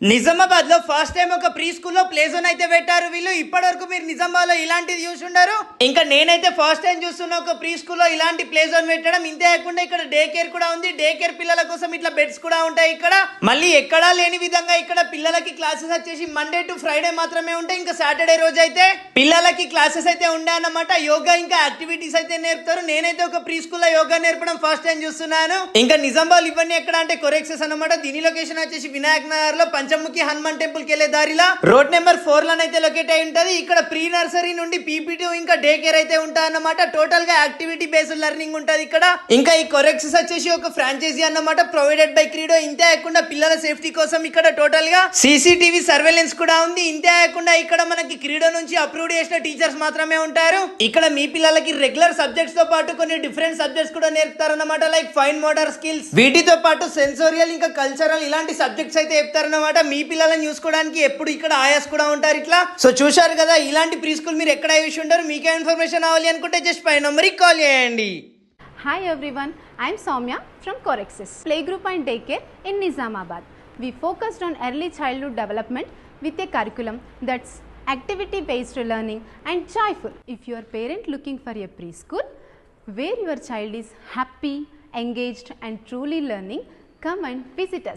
నిజామాబాద్ లో first time ఒక pre స్కూల్లో ప్లే జోన్ అయితే పెట్టారు వీళ్ళు. ఇప్పటి వరకు మీరు నిజామాబాద్ లో ఇలాంటిది చూసుంటారు. ఇంకా నేనైతే ఫస్ట్ టైం చూస్తున్నా ఒక ప్రీ స్కూల్లో ఇలాంటి ప్లే జోన్ పెట్టడం. ఇంతే కాకుండా ఇక్కడ డే కేర్ కూడా ఉంది. డే కేర్ పిల్లల కోసం ఇట్లా బెడ్స్ కూడా ఉంటాయి ఇక్కడ. మళ్ళీ ఎక్కడా లేని విధంగా ఇక్కడ పిల్లలకి క్లాసెస్ వచ్చేసి మండే టు ఫ్రైడే మాత్రమే ఉంటాయి. ఇంకా సాటర్డే రోజు అయితే పిల్లలకి క్లాసెస్ అయితే ఉంటాయి అన్నమాట. యోగా ఇంకా యాక్టివిటీస్ అయితే నేర్పుతారు. నేనైతే ఒక ప్రీ స్కూల్లో యోగా నేర్పడం ఫస్ట్ టైం చూస్తున్నాను. ఇంకా నిజామాబాద్ ఇవన్నీ ఎక్కడ అంటే కొరెక్సెస్ అన్నమాట. దీని లొకేషన్ వచ్చేసి వినాయక్ నగర్ లో పంచముఖి హనుమాన్ టెంపుల్ కి వెళ్లే దారిలో రోడ్ నెంబర్ 4 అయితే లొకేట్ అయి ఉంటది. ఇక్కడ ప్రీ నర్సరీ నుండి పీపీ2 ఇంకా డే కేర్ అయితే ఉంటాయి అన్నమాట. టోటల్ గా యాక్టివిటీ బేస్డ్ లెర్నింగ్ ఉంటది ఇక్కడ. ఇంకా ఈ కొరెక్సెస్ వచ్చేసి ఒక ఫ్రాంచైజీ అన్నమాట, ప్రొవైడెడ్ బై క్రీడో. ఇంతే కాకుండా పిల్లల సేఫ్టీ కోసం ఇక్కడ టోటల్ గా సీసీటీవీ సర్వేలెన్స్ కూడా ఉంది. ఇంతే కాకుండా ఇక్కడ మనకి క్రీడో నుంచి అప్రూవ్ చేసిన టీచర్స్ మాత్రమే ఉంటారు. ఇక్కడ మీ పిల్లలకి రెగ్యులర్ సబ్జెక్ట్స్ తో పాటు కొన్ని డిఫరెంట్ సబ్జెక్ట్స్ కూడా నేర్పుతారన్నమాట. లైక్ ఫైన్ మోటార్ స్కిల్స్, వీటితో పాటు సెన్సోరియల్ ఇంకా కల్చరల్ ఇలాంటి సబ్జెక్ట్స్ అయితే చెప్తారన్నమాట. మీ పిల్లలను చూసుకోవడానికి ఎప్పుడు ఇక్కడ ఆయాస్ కూడా ఉంటారు ఇట్లా. సో చూశారు కదా, ఇలాంటి ప్రీ స్కూల్ మీరు ఎక్కడ చూసి ఉంటారు. మీకే ఇన్ఫర్మేషన్ కావాలి అనుకుంటే జస్ట్ పై నంబర్కి కాల్ చేయండి. Hi everyone, I am Soumya from Corexis Playgroup and Daycare in Nizamabad. We focused on early childhood development with a curriculum that's activity based learning and joyful. If you are parent looking for a preschool where your child is happy, engaged and truly learning, come and visit us.